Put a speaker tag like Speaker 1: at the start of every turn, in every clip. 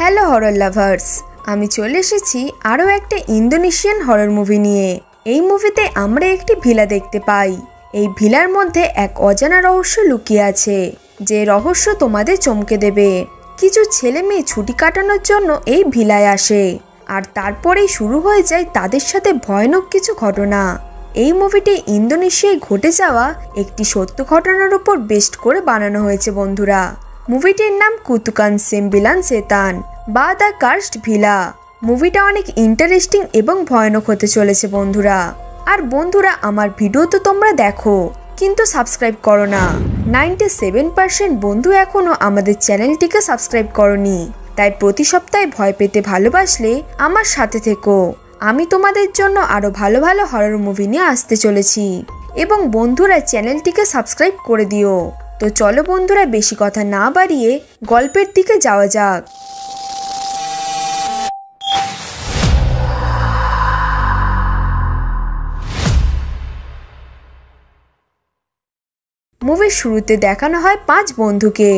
Speaker 1: Hello horror lovers, আমি চলে এসেছি আরও একটা ইন্দোনেশিয়ান হরর মুভি নিয়ে। এই মুভিতে আমরা একটি ভিলা দেখতে পাই। এই ভিলার মধ্যে এক অজানা রহস্য লুকিয়ে আছে, যে রহস্য তোমাদের চমকে দেবে। কিছু ছেলে মেয়ে ছুটি কাটানোর জন্য এই ভিলায় আসে, আর তারপরেই শুরু হয়ে যায় তাদের সাথে ভয়ানক কিছু ঘটনা। এই মুভিটি ইন্দোনেশিয়ায় ঘটে যাওয়া একটি সত্য ঘটনার উপর বেস্ট করে বানানো হয়েছে বন্ধুরা। মুভিটির নাম কুতুকান সেম্বিলান সেতান বা দ্য কার্সড ভিলা। মুভিটা অনেক ইন্টারেস্টিং এবং ভয়ানক হতে চলেছে বন্ধুরা। আর বন্ধুরা, আমার ভিডিও তো তোমরা দেখো, কিন্তু সাবস্ক্রাইব করো না। 97% বন্ধু এখনও আমাদের চ্যানেলটিকে সাবস্ক্রাইব করনি। তাই প্রতি সপ্তাহে ভয় পেতে ভালোবাসলে আমার সাথে থেকো। আমি তোমাদের জন্য আরও ভালো ভালো হরর মুভি নিয়ে আসতে চলেছি। এবং বন্ধুরা, চ্যানেলটিকে সাবস্ক্রাইব করে দিও। তো চলো বন্ধুরা, বেশি কথা না বাড়িয়ে গল্পের দিকে যাওয়া যাক। মুভির শুরুতে দেখানো হয় 5 বন্ধুকে,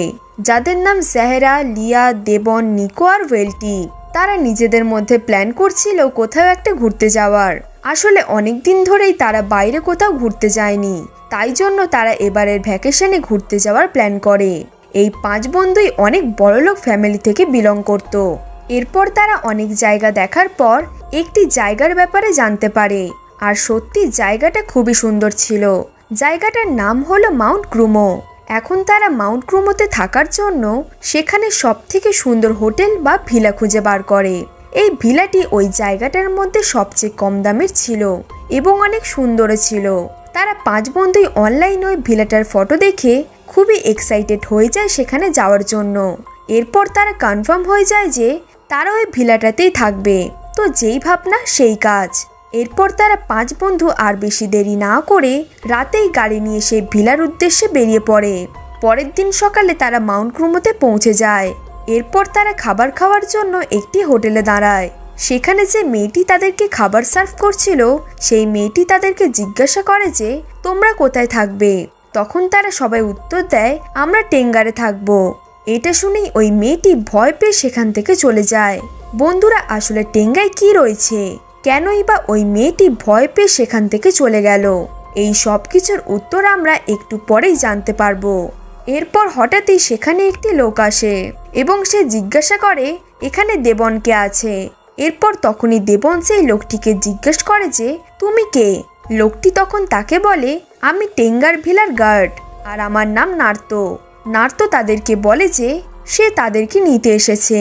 Speaker 1: যাদের নাম জাহেরা, লিয়া, দেবন, নিকো আর ওয়েলটি। তারা নিজেদের মধ্যে প্ল্যান করছিল কোথাও একটা ঘুরতে যাওয়ার। আসলে অনেক দিন ধরেই তারা বাইরে কোথাও ঘুরতে যায়নি, তাই জন্য তারা এবারের ভ্যাকেশনে ঘুরতে যাওয়ার প্ল্যান করে। এই 5 বন্ধুই অনেক বড়লোক ফ্যামিলি থেকে বিলং করত। এরপর তারা অনেক জায়গা দেখার পর একটি জায়গার ব্যাপারে জানতে পারে, আর সত্যি জায়গাটা খুবই সুন্দর ছিল। জায়গাটার নাম হলো মাউন্ট ক্রুমো। এখন তারা মাউন্ট ক্রুমোতে থাকার জন্য সেখানে সবথেকে সুন্দর হোটেল বা ভিলা খুঁজে বার করে। এই ভিলাটি ওই জায়গাটার মধ্যে সবচেয়ে কম দামের ছিল এবং অনেক সুন্দরও ছিল। তারা 5 বন্ধুই অনলাইনে ওই ভিলাটার ফটো দেখে খুবই এক্সাইটেড হয়ে যায় সেখানে যাওয়ার জন্য। এরপর তারা কনফার্ম হয়ে যায় যে তারা ওই ভিলাটাতেই থাকবে। তো যেই ভাবনা সেই কাজ। এরপর তারা 5 বন্ধু আর বেশি দেরি না করে রাতেই গাড়ি নিয়ে সেই ভিলার উদ্দেশ্যে বেরিয়ে পড়ে। পরের দিন সকালে তারা মাউন্ট ক্রুমোতে পৌঁছে যায়। এরপর তারা খাবার খাওয়ার জন্য একটি হোটেলে দাঁড়ায়। সেখানে যে মেয়েটি তাদেরকে খাবার সার্ভ করছিল, সেই মেয়েটি তাদেরকে জিজ্ঞাসা করে যে তোমরা কোথায় থাকবে। তখন তারা সবাই উত্তর দেয়, আমরা টেঙ্গারে থাকবো। এটা শুনেই ওই মেয়েটি ভয় পেয়ে সেখান থেকে চলে যায়। বন্ধুরা, আসলে টেঙ্গায় কি রয়েছে, কেনই বা ওই মেয়েটি ভয় পেয়ে সেখান থেকে চলে গেল, এই সব কিছুর উত্তর আমরা একটু পরেই জানতে পারবো। এরপর হঠাৎই সেখানে একটি লোক আসে এবং সে জিজ্ঞাসা করে এখানে দেবন কে আছে। এরপর তখনই দেবন সেই লোকটিকে জিজ্ঞেস করে যে তুমি কে। লোকটি তখন তাকে বলে, আমি টেঙ্গার ভিলার গার্ড, আর আমার নাম নার্তো। নার্তো তাদেরকে বলে যে সে তাদেরকে নিতে এসেছে।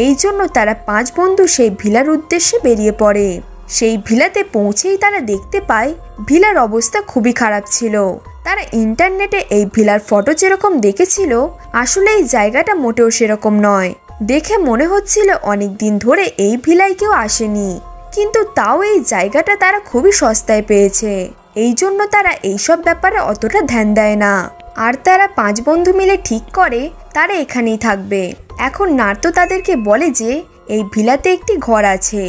Speaker 1: এই জন্য তারা 5 বন্ধু সেই ভিলার উদ্দেশ্যে বেরিয়ে পড়ে। সেই ভিলাতে পৌঁছেই তারা দেখতে পায় ভিলার অবস্থা খুবই খারাপ ছিল। তারা ইন্টারনেটে এই ভিলার ফটো যেরকম দেখেছিল, আসলে এই জায়গাটা মোটেও সেরকম নয়। দেখে মনে হচ্ছিল অনেক দিন ধরে এই ভিলায় কেউ আসেনি, কিন্তু তাও এই জায়গাটা তারা খুবই সস্তায় পেয়েছে। এই জন্য তারা এইসব ব্যাপারে অতটা ধ্যান দেয় না। আর তারা 5 বন্ধু মিলে ঠিক করে তারা এখানেই থাকবে। এখন নার্তো তাদেরকে বলে যে এই ভিলাতে একটি ঘর আছে,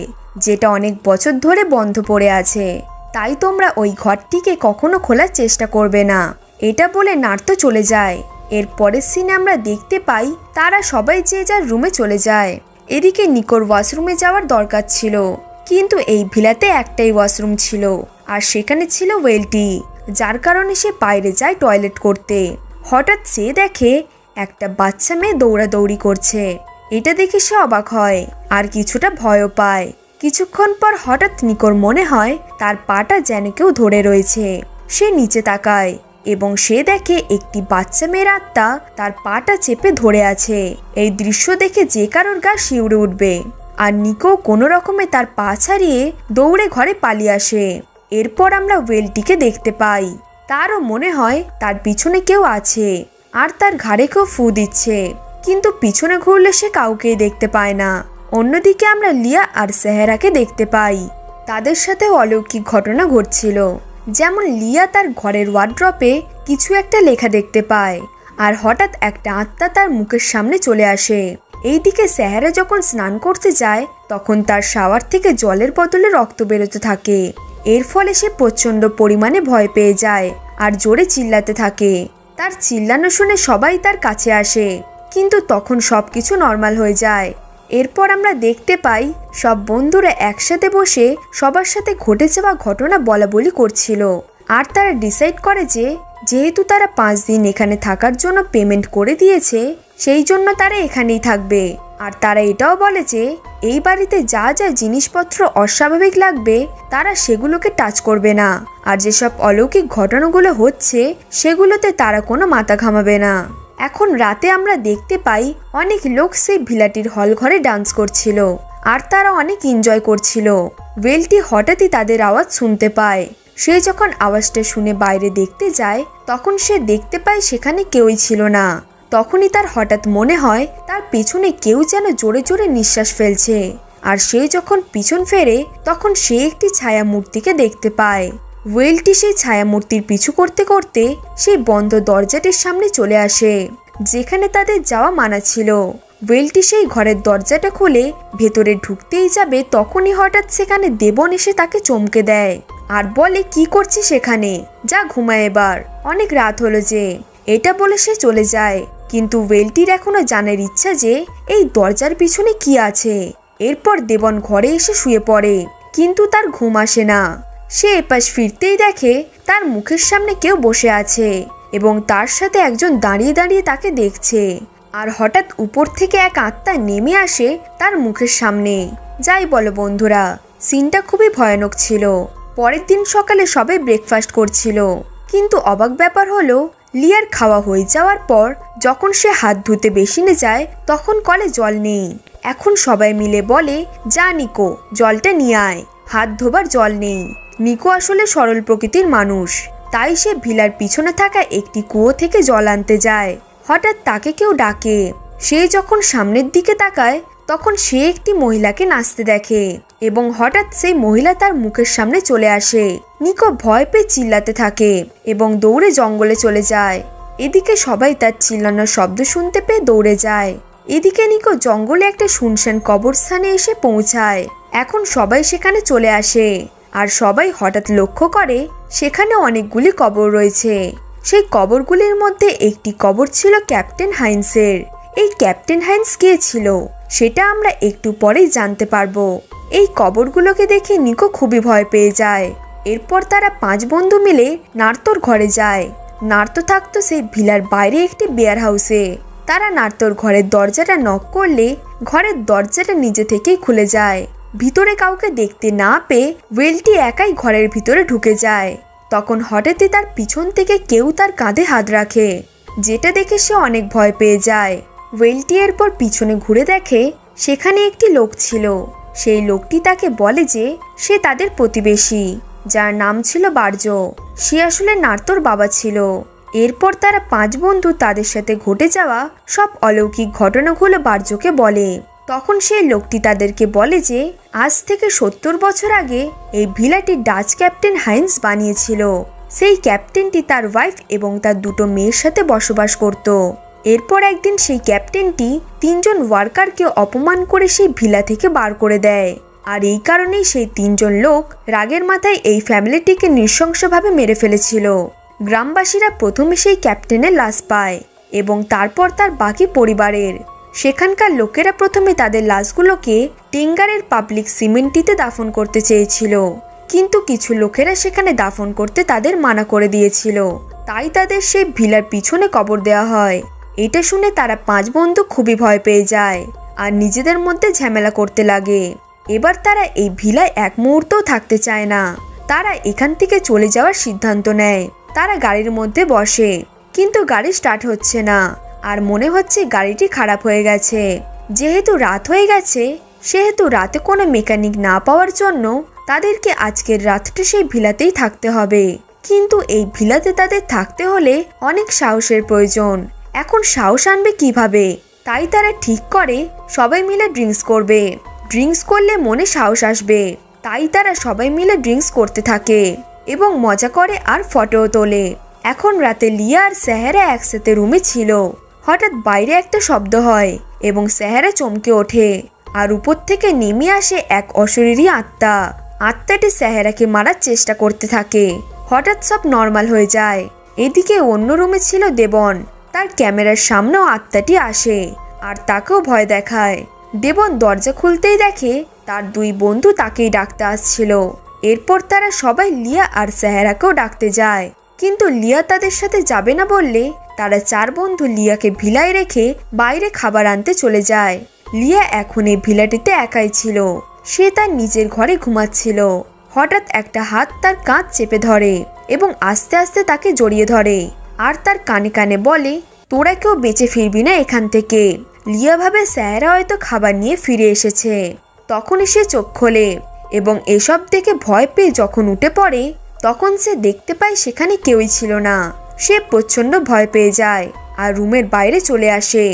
Speaker 1: যেটা অনেক বছর ধরে বন্ধ পড়ে আছে, তাই তোমরা ওই ঘরটিকে কখনো খোলার চেষ্টা করবে না। এটা বলে নার্তো চলে যায়। এর পরের সিনে আমরা দেখতে পাই তারা সবাই যে যার রুমে চলে যায়। এদিকে নিকোর ওয়াশরুমে যাওয়ার দরকার ছিল, কিন্তু এই ভিলাতে একটাই ওয়াশরুম ছিল, আর সেখানে ছিল ওয়েলটি, যার কারণে সে বাইরে যায় টয়লেট করতে। হঠাৎ সে দেখে একটা বাচ্চা মেয়ে দৌড়াদৌড়ি করছে। এটা দেখে সে অবাক হয় আর কিছুটা ভয়ও পায়। কিছুক্ষণ পর হঠাৎ নিকোর মনে হয় তার পাটা যেন কেউ ধরে রয়েছে। সে নিচে তাকায় এবং সে দেখে একটি বাচ্চা মেয়ের আত্মা তার পাটা চেপে ধরে আছে। এই দৃশ্য দেখে যে কারোর গা শিউরে উঠবে, আর নিকো কোনো রকমে তার পা ছাড়িয়ে দৌড়ে ঘরে পালিয়ে আসে। এরপর আমরা ওয়েলটিকে দেখতে পাই। তারও মনে হয় তার পিছনে কেউ আছে, আর তার ঘাড়ে কেউ ফু দিচ্ছে, কিন্তু পিছনে ঘুরলে সে কাউকেই দেখতে পায় না। অন্যদিকে আমরা লিয়া আর সেহেরাকে দেখতে পাই। তাদের সাথে অলৌকিক ঘটনা ঘটছিল। যেমন লিয়া তার ঘরের ওয়ার্ড্রপে কিছু একটা লেখা দেখতে পায়, আর হঠাৎ একটা আত্মা তার মুখের সামনে চলে আসে। এইদিকে সেহেরা যখন স্নান করতে যায়, তখন তার শাওয়ার থেকে জলের বদলে রক্ত বেরোতে থাকে। এর ফলে সে প্রচণ্ড পরিমাণে ভয় পেয়ে যায় আর জোরে চিল্লাতে থাকে। তার চিল্লানো শুনে সবাই তার কাছে আসে, কিন্তু তখন সবকিছু নর্মাল হয়ে যায়। এরপর আমরা দেখতে পাই সব বন্ধুরা একসাথে বসে সবার সাথে ঘটে যাওয়া ঘটনা বলাবলি করছিল। আর তারা ডিসাইড করে যে যেহেতু তারা 5 দিন এখানে থাকার জন্য পেমেন্ট করে দিয়েছে, সেই জন্য তারা এখানেই থাকবে। আর তারা এটাও বলে যে এই বাড়িতে যা যা জিনিসপত্র অস্বাভাবিক লাগবে তারা সেগুলোকে টাচ করবে না, আর যেসব অলৌকিক ঘটনাগুলো হচ্ছে সেগুলোতে তারা কোনো মাথা ঘামাবে না। এখন রাতে আমরা দেখতে পাই অনেক লোক সেই ভিলাটির হল ঘরে ডান্স করছিল আর তারা অনেক এনজয় করছিল। ওয়েলটি হঠাৎই তাদের আওয়াজ শুনতে পায়। সে যখন আওয়াজটা শুনে বাইরে দেখতে যায় তখন সে দেখতে পায় সেখানে কেউই ছিল না। তখনই তার হঠাৎ মনে হয় তার পিছনে কেউ যেন জোরে জোরে নিঃশ্বাস ফেলছে। আর সে যখন পিছন ফেরে তখন সে একটি ছায়া মূর্তিকে দেখতে পায়। ওয়েলটি সেই ছায়া মূর্তির পিছু করতে করতে সেই বন্ধ দরজাটির সামনে চলে আসে যেখানে তাদের যাওয়া মানা ছিল। ওয়েলটি সেই ঘরের দরজাটা খুলে ভেতরে ঢুকতেই যাবে তখনই হঠাৎ সেখানে দেবন এসে তাকে চমকে দেয় আর বলে, কি করছিস সেখানে, যা ঘুমায় এবার, অনেক রাত হলো যে। এটা বলে সে চলে যায়। কিন্তু ওয়েলটির এখনো জানার ইচ্ছা যে এই দরজার পিছনে কি আছে। এরপর দেবন ঘরে এসে শুয়ে পড়ে, কিন্তু তার ঘুম আসে না। সে এপাশ ফিরতেই দেখে তার মুখের সামনে কেউ বসে আছে এবং তার সাথে একজন দাঁড়িয়ে দাঁড়িয়ে তাকে দেখছে। আর হঠাৎ উপর থেকে এক আত্মা নেমে আসে তার মুখের সামনে। যাই বলো বন্ধুরা, সিনটা খুবই ভয়ানক ছিল। পরের দিন সকালে সবাই ব্রেকফাস্ট করছিল, কিন্তু অবাক ব্যাপার হলো লিয়ার খাওয়া হয়ে যাওয়ার পর যখন সে হাত ধুতে বেসিনে যায় তখন কলে জল নেই। এখন সবাই মিলে বলে, যা নিকো জলটা নিয়ে আয়, হাত ধোবার জল নেই। নিকো আসলে সরল প্রকৃতির মানুষ, তাই সে ভিলার পিছনে থাকা একটি কুয়ো থেকে জল আনতে যায়। হঠাৎ তাকে কেউ ডাকে। সে যখন সামনের দিকে তাকায় তখন সে একটি মহিলাকে নাচতে দেখে এবং হঠাৎ সেই মহিলা তার মুখের সামনে চলে আসে। নিকো ভয় পেয়ে চিল্লাতে থাকে এবং দৌড়ে জঙ্গলে চলে যায়। এদিকে সবাই তার চিল্লানোর শব্দ শুনতে পেয়ে দৌড়ে যায়। এদিকে নিকো জঙ্গলে একটা শুনশান কবরস্থানে এসে পৌঁছায়। এখন সবাই সেখানে চলে আসে আর সবাই হঠাৎ লক্ষ্য করে সেখানে অনেকগুলি কবর রয়েছে। সেই কবরগুলির মধ্যে একটি কবর ছিল ক্যাপ্টেন হাইন্সের। এই ক্যাপ্টেন হাইন্স কে ছিল সেটা আমরা একটু পরেই জানতে পারবো। এই কবরগুলোকে দেখে নিকো খুবই ভয় পেয়ে যায়। এরপর তারা 5 বন্ধু মিলে নার্তোর ঘরে যায়। নার্তো থাকতো সেই ভিলার বাইরে একটি বেয়ার হাউসে। তারা নার্তোর ঘরের দরজাটা নক করলে ঘরের দরজাটা নিজে থেকেই খুলে যায়। ভিতরে কাউকে দেখতে না পেয়ে ওয়েলটি একাই ঘরের ভিতরে ঢুকে যায়। তখন হঠাৎই তার পিছন থেকে কেউ তার কাঁধে হাত রাখে, যেটা দেখে সে অনেক ভয় পেয়ে যায়। ওয়েলটি এরপর পিছনে ঘুরে দেখে সেখানে একটি লোক ছিল। সেই লোকটি তাকে বলে যে সে তাদের প্রতিবেশী, যার নাম ছিল বার্জ। সে আসলে নার্তোর বাবা ছিল। এরপর তারা 5 বন্ধু তাদের সাথে ঘটে যাওয়া সব অলৌকিক ঘটনাগুলো বার্জকে বলে। তখন সেই লোকটি তাদেরকে বলে যে আজ থেকে 70 বছর আগে এই ভিলাটি ডাচ ক্যাপ্টেন হাইন্স বানিয়েছিল। সেই ক্যাপ্টেনটি তার ওয়াইফ এবং তার 2 মেয়ের সাথে বসবাস করত। এরপর একদিন সেই ক্যাপ্টেনটি 3 জন ওয়ার্কারকে অপমান করে সেই ভিলা থেকে বার করে দেয়। আর এই কারণেই সেই 3 জন লোক রাগের মাথায় এই ফ্যামিলিটিকে নৃশংসভাবে মেরে ফেলেছিল। গ্রামবাসীরা প্রথমে সেই ক্যাপ্টেনের লাশ পায় এবং তারপর তার বাকি পরিবারের। সেখানকার লোকেরা প্রথমে তাদের লাশগুলোকে টেঙ্গারের পাবলিক সিমেন্টিতে দাফন করতে চেয়েছিল, কিন্তু কিছু লোকেরা সেখানে দাফন করতে তাদের মানা করে দিয়েছিল। তাই তাদের সেই ভিলার পিছনে কবর দেওয়া হয়। এটা শুনে তারা 5 বন্ধু খুবই ভয় পেয়ে যায় আর নিজেদের মধ্যে ঝামেলা করতে লাগে। এবার তারা এই ভিলায় এক মুহূর্তও থাকতে চায় না। তারা এখান থেকে চলে যাওয়ার সিদ্ধান্ত নেয়। তারা গাড়ির মধ্যে বসে, কিন্তু গাড়ি স্টার্ট হচ্ছে না আর মনে হচ্ছে গাড়িটি খারাপ হয়ে গেছে। যেহেতু রাত হয়ে গেছে সেহেতু রাতে কোনো মেকানিক না পাওয়ার জন্য তাদেরকে আজকের রাতটা সেই ভিলাতেই থাকতে হবে। কিন্তু এই ভিলাতে তাদের থাকতে হলে অনেক সাহসের প্রয়োজন। এখন সাহস আনবে কিভাবে? তাই তারা ঠিক করে সবাই মিলে ড্রিঙ্কস করবে। ড্রিঙ্কস করলে মনে সাহস আসবে। তাই তারা সবাই মিলে ড্রিঙ্কস করতে থাকে এবং মজা করে আর ফটোও তোলে। এখন রাতে লিয়া আর সেহেরা একসাথে রুমে ছিল। হঠাৎ বাইরে একটা শব্দ হয় এবং সেহেরা চমকে ওঠে আর উপর থেকে নেমে আসে এক অশরীরী আত্মা। আত্মাটি সেহেরাকে মারার চেষ্টা করতে থাকে। হঠাৎ সব নর্মাল হয়ে যায়। এদিকে অন্য রুমে ছিল দেবন। তার ক্যামেরার সামনেও আত্মাটি আসে আর তাকেও ভয় দেখায়। দেবন দরজা খুলতেই দেখে তার দুই বন্ধু তাকেই ডাকতে আসছিল। এরপর তারা সবাই লিয়া আর সেহেরাকেও ডাকতে যায়, কিন্তু লিয়া তাদের সাথে যাবে না বললে তারা চার বন্ধু লিয়াকে ভিলায় রেখে বাইরে খাবার আনতে চলে যায়। লিয়া এখন এই ভিলাটিতে একাই ছিল। সে তার নিজের ঘরে ঘুমাচ্ছিল। হঠাৎ একটা হাত তার কাঁধ চেপে ধরে এবং আস্তে আস্তে তাকে জড়িয়ে ধরে আর তার কানে কানে বলে, তোরা কেউ বেঁচে ফিরবি না এখান থেকে। লিয়া ভাবে সেহেরা হয়তো খাবার নিয়ে ফিরে এসেছে। তখনই সে চোখ খোলে এবং এসব দেখে ভয় পেয়ে যখন উঠে পড়ে তখন সে দেখতে পায় সেখানে কেউই ছিল না। সে প্রচন্ড ভয় পেয়ে যায় আর রুমের বাইরে চলে আসে,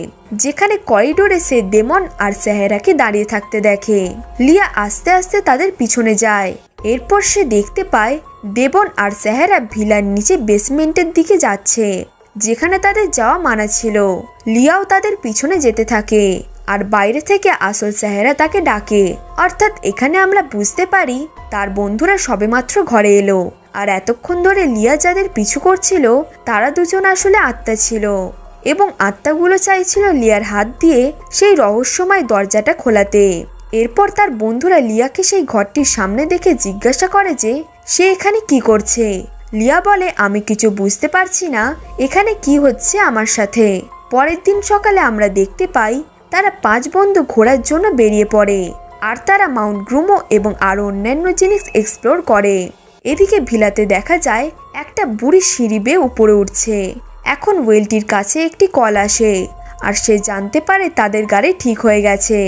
Speaker 1: যেখানে করিডোরে সে দেবন আর সেহেরাকে দাঁড়িয়ে থাকতে দেখে। লিয়া আস্তে আস্তে তাদের পিছনে যায়। এরপর সে দেখতে পায় দেবন আর সেহেরা ভিলার নিচে বেসমেন্টের দিকে যাচ্ছে, যেখানে তাদের যাওয়া মানা ছিল। লিয়াও তাদের পিছনে যেতে থাকে আর বাইরে থেকে আসল সেহেরা তাকে ডাকে। অর্থাৎ এখানে আমরা বুঝতে পারি তার বন্ধুরা সবেমাত্র ঘরে এলো আর এতক্ষণ ধরে লিয়া যাদের পিছু করছিল তারা দুজন আসলে আত্মা ছিল এবং আত্মাগুলো চাইছিল লিয়ার হাত দিয়ে সেই রহস্যময় দরজাটা খোলাতে। এরপর তার বন্ধুরা লিয়াকে সেই ঘরটির সামনে দেখে জিজ্ঞাসা করে যে সে এখানে কি করছে। লিয়া বলে, আমি কিছু বুঝতে পারছি না, এখানে কি হচ্ছে আমার সাথে। পরের দিন সকালে আমরা দেখতে পাই তারা পাঁচ বন্ধু ঘোরার জন্য বেরিয়ে পড়ে আর তারা মাউন্ট গ্রুমো এবং আরো অন্যান্য জিনিস এক্সপ্লোর করে। এদিকে ভিলাতে দেখা যায় একটা বুড়ি সিঁড়ি বেয়ে উপরে উঠছে। এখন ওয়েলটির কাছে একটি কল আসে আর সে জানতে পারে তাদের গাড়ি ঠিক হয়ে গেছে,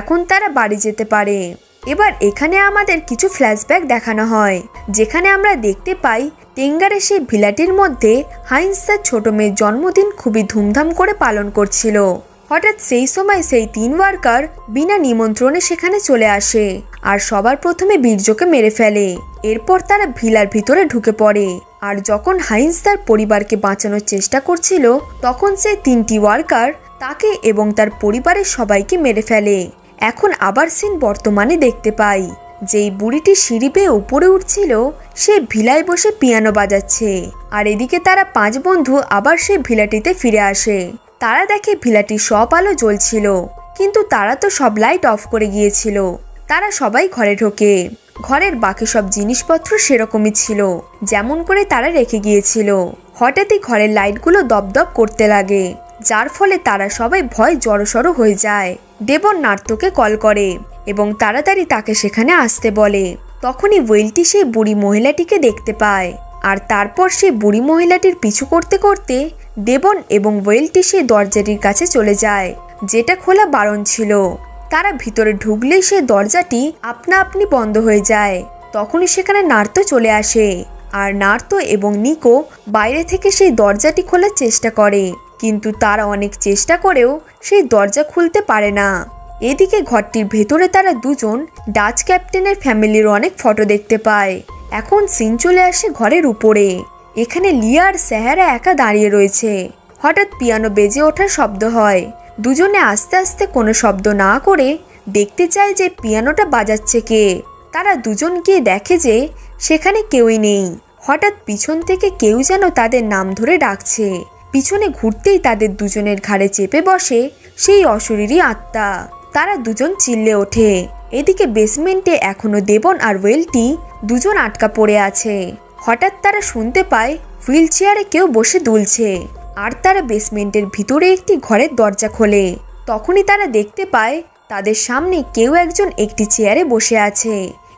Speaker 1: এখন তারা বাড়ি যেতে পারে। এবার এখানে আমাদের কিছু ফ্ল্যাশব্যাক দেখানো হয়, যেখানে আমরা দেখতে পাই টেঙ্গারে সেই ভিলাটির মধ্যে হাইন্স তার ছোট মেয়ের জন্মদিন খুবই ধুমধাম করে পালন করছিল। হঠাৎ সেই সময় সেই তিন ওয়ার্কার বিনা নিমন্ত্রণে সেখানে চলে আসে আর সবার প্রথমে বীর্যকে মেরে ফেলে। এরপর তারা ভিলার ভিতরে ঢুকে পড়ে আর যখন হাইন্স তার পরিবারকে বাঁচানোর চেষ্টা করছিল তখন সেই তিনটি ওয়ার্কার তাকে এবং তার পরিবারের সবাইকে মেরে ফেলে। এখন আবার সিন বর্তমানে দেখতে পাই, যেই বুড়িটি সিঁড়ি বেয়ে উপরে উঠছিল সে ভিলায় বসে পিয়ানো বাজাচ্ছে আর এদিকে তারা পাঁচ বন্ধু আবার সে ভিলাটিতে ফিরে আসে। তারা দেখে ভিলাটির সব আলো জ্বলছিল, কিন্তু তারা তো সব লাইট অফ করে গিয়েছিল। তারা সবাই ঘরে ঢোকে। ঘরের বাকি সব জিনিসপত্র সেরকমই ছিল যেমন করে তারা রেখে গিয়েছিল। হঠাৎই ঘরের লাইটগুলো দপদপ করতে লাগে, যার ফলে তারা সবাই ভয় জড়সড় হয়ে যায়। দেবন নার্তকে কল করে এবং তাড়াতাড়ি তাকে সেখানে আসতে বলে। তখনই ওয়েলটি সেই বুড়ি মহিলাটিকে দেখতে পায় আর তারপর সেই বুড়ি মহিলাটির পিছু করতে করতে দেবন এবং ওয়েলটি সেই দরজাটির কাছে চলে যায়, যেটা খোলা বারণ ছিল। তারা ভিতরে ঢুকলেই সেই দরজাটি আপনা আপনি বন্ধ হয়ে যায়। তখনই সেখানে নার্তো চলে আসে আর নার্তো এবং নিকো বাইরে থেকে সেই দরজাটি খোলার চেষ্টা করে, কিন্তু তারা অনেক চেষ্টা করেও সেই দরজা খুলতে পারে না। এদিকে ঘরটির ভেতরে তারা দুজন ডাচ ক্যাপ্টেনের ফ্যামিলির অনেক ফটো দেখতে পায়। এখন সিন চলে আসে ঘরের উপরে। এখানে লিয়া আর সেহেরা একা দাঁড়িয়ে রয়েছে। হঠাৎ পিয়ানো বেজে ওঠার শব্দ হয়। দুজনে আস্তে আস্তে কোনো শব্দ না করে দেখতে চায় যে পিয়ানোটা বাজাচ্ছে কে। তারা দুজন গিয়ে দেখে যে সেখানে কেউই নেই। হঠাৎ পিছন থেকে কেউ যেন তাদের নাম ধরে ডাকছে। পিছনে ঘুরতেই তাদের দুজনের ঘাড়ে চেপে বসে সেই অশরীরী আত্মা। তারা দুজন চিল্লে ওঠে। এদিকে বেসমেন্টে এখনো দেবন আর ওয়েলটি দুজন আটকা পড়ে আছে। হঠাৎ তারা শুনতে পায় হুইল চেয়ারে কেউ বসে দুলছে আর তারা বেসমেন্টের ভিতরে একটি ঘরের দরজা খোলে। তখনই তারা দেখতে পায় তাদের সামনে কেউ একজন একটি চেয়ারে বসে আছে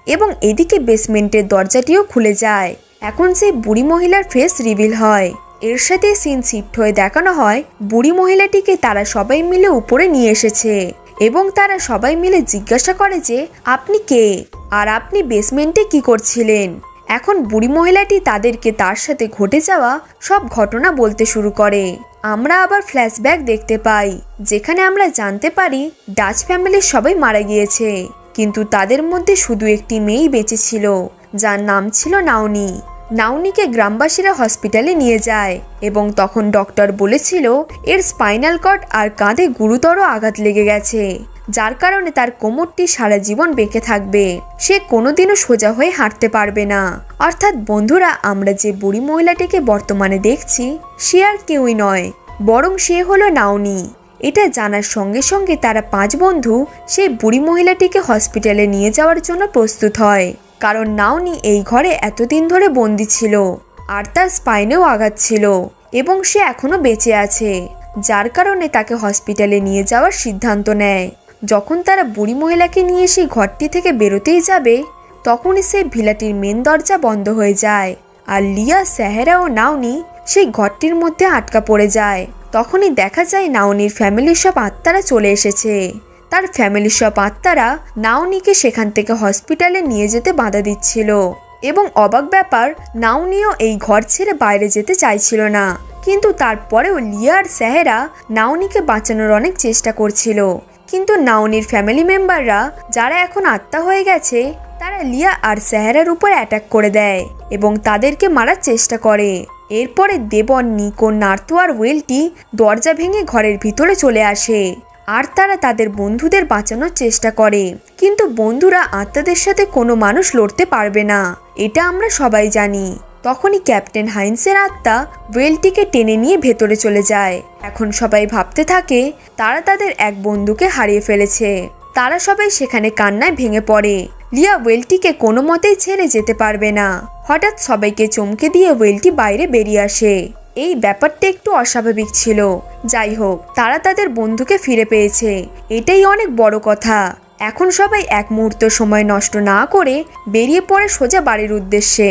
Speaker 1: এবং এদিকে বেসমেন্টের দরজাটিও খুলে যায়। এখন সেই বুড়ি মহিলার ফেস রিভিল হয়। এর সাথে সিন শিফট হয়ে দেখানো হয় বুড়ি মহিলাটিকে তারা সবাই মিলে উপরে নিয়ে এসেছে এবং তারা সবাই মিলে জিজ্ঞাসা করে যে আপনি কে আর আপনি বেসমেন্টে কি করছিলেন। এখন বুড়ি মহিলাটি তাদেরকে তার সাথে ঘটে যাওয়া সব ঘটনা বলতে শুরু করে। আমরা আবার ফ্ল্যাশব্যাক দেখতে পাই, যেখানে আমরা জানতে পারি ডাচ ফ্যামিলির সবাই মারা গিয়েছে, কিন্তু তাদের মধ্যে শুধু একটি মেয়েই বেঁচে ছিল, যার নাম ছিল নাওনি। নাওনিকে গ্রামবাসীরা হসপিটালে নিয়ে যায় এবং তখন ডক্টর বলেছিল এর স্পাইনাল কর্ড আর কাঁধে গুরুতর আঘাত লেগে গেছে, যার কারণে তার কোমরটি সারা জীবন বেঁকে থাকবে। সে কোনোদিনও সোজা হয়ে হাঁটতে পারবে না। অর্থাৎ বন্ধুরা, আমরা যে বুড়ি মহিলাটিকে বর্তমানে দেখছি সে আর কেউই নয়, বরং সে হলো নাওনি। এটা জানার সঙ্গে সঙ্গে তারা 5 বন্ধু সেই বুড়ি মহিলাটিকে হসপিটালে নিয়ে যাওয়ার জন্য প্রস্তুত হয়, কারণ নাওনি এই ঘরে এতদিন ধরে বন্দি ছিল আর তার স্পাইনেও আঘাত ছিল এবং সে এখনো বেঁচে আছে, যার কারণে তাকে হসপিটালে নিয়ে যাওয়ার সিদ্ধান্ত নেয়। যখন তারা বুড়ি মহিলাকে নিয়ে সেই ঘরটি থেকে বেরোতেই যাবে, তখনই সেই ভিলাটির মেন দরজা বন্ধ হয়ে যায় আর লিয়া, সেহেরা ও নাওনি সেই ঘরটির মধ্যে আটকা পড়ে যায়। তখনই দেখা যায় নাওনির ফ্যামিলির সব আত্মারা চলে এসেছে। তার ফ্যামিলির সব আত্মারা নাওনিকে সেখান থেকে হসপিটালে নিয়ে যেতে বাধা দিচ্ছিল এবং অবাক ব্যাপার, নাওনিও এই ঘর ছেড়ে বাইরে যেতে চাইছিল না, কিন্তু তারপরেও লিয়া আর সেহেরা নাওনিকে বাঁচানোর অনেক চেষ্টা করছিল। কিন্তু নাওনির ফ্যামিলি মেম্বাররা যারা এখন আত্মা হয়ে গেছে, তারা লিয়া আর সেহেরার উপর অ্যাটাক করে দেয় এবং তাদেরকে মারার চেষ্টা করে। এরপরে দেবন, নিকো, নার্তো আর ওয়েলটি দরজা ভেঙে ঘরের ভিতরে চলে আসে আর তারা তাদের বন্ধুদের বাঁচানোর চেষ্টা করে। কিন্তু বন্ধুরা আত্মাদের সাথে কোনো মানুষ লড়তে পারবে না, এটা আমরা সবাই জানি। তখনই ক্যাপ্টেন হাইন্সের আত্মা ওয়েলটিকে টেনে নিয়ে ভেতরে চলে যায়। এখন সবাই ভাবতে থাকে তারা তাদের এক বন্ধুকে হারিয়ে ফেলেছে। তারা সবাই সেখানে কান্নায় ভেঙে পড়ে। লিয়া ওয়েলটিকে কোনো মতেই ছেড়ে যেতে পারবে না। হঠাৎ সবাইকে চমকে দিয়ে ওয়েলটি বাইরে বেরিয়ে আসে। এই ব্যাপারটা একটু অস্বাভাবিক ছিল। যাই হোক, তারা তাদের বন্ধুকে ফিরে পেয়েছে, এটাই অনেক বড় কথা। এখন সবাই এক মুহূর্ত সময় নষ্ট না করে বেরিয়ে পড়ে সোজা বাড়ির উদ্দেশ্যে।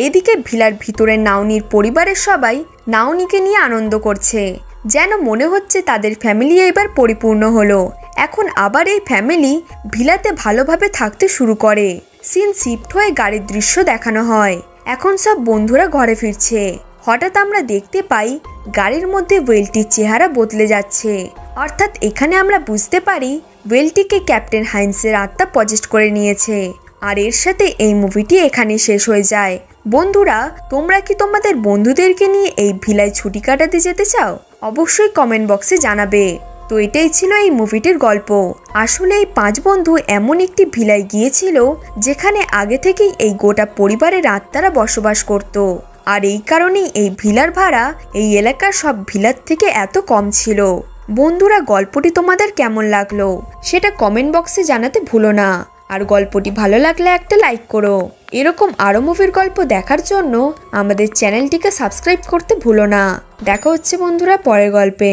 Speaker 1: এদিকে ভিলার ভিতরে নাওনির পরিবারের সবাই নাওনিকে নিয়ে আনন্দ করছে, যেন মনে হচ্ছে তাদের ফ্যামিলি এবার পরিপূর্ণ হলো। এখন আবার এই ফ্যামিলি ভিলাতে ভালোভাবে থাকতে শুরু করে। সিন শিফট হয়ে গাড়ির দৃশ্য দেখানো হয়। এখন সব বন্ধুরা ঘরে ফিরছে। হঠাৎ আমরা দেখতে পাই গাড়ির মধ্যে ওয়েলটির চেহারা বদলে যাচ্ছে। অর্থাৎ এখানে আমরা বুঝতে পারি ওয়েলটিকে ক্যাপ্টেন হাইন্সের আত্মা পজেস্ট করে নিয়েছে। আর এর সাথে এই মুভিটি এখানে শেষ হয়ে যায়। বন্ধুরা, তোমরা কি তোমাদের বন্ধুদেরকে নিয়ে এই ভিলায় ছুটি কাটাতে যেতে চাও? অবশ্যই কমেন্ট বক্সে জানাবে। তো এটাই ছিল এই মুভিটির গল্প। আসলে এই 5 বন্ধু এমন একটি ভিলায় গিয়েছিল যেখানে আগে থেকেই এই গোটা পরিবারের আত্মারা বসবাস করত। আর এই কারণেই এই ভিলার ভাড়া এই এলাকার সব ভিলার থেকে এত কম ছিল। বন্ধুরা, গল্পটি তোমাদের কেমন লাগলো সেটা কমেন্ট বক্সে জানাতে ভুলো না। আর গল্পটি ভালো লাগলে একটা লাইক করো। এরকম আরও মুভির গল্প দেখার জন্য আমাদের চ্যানেলটিকে সাবস্ক্রাইব করতে ভুলো না। দেখা হচ্ছে বন্ধুরা পরের গল্পে।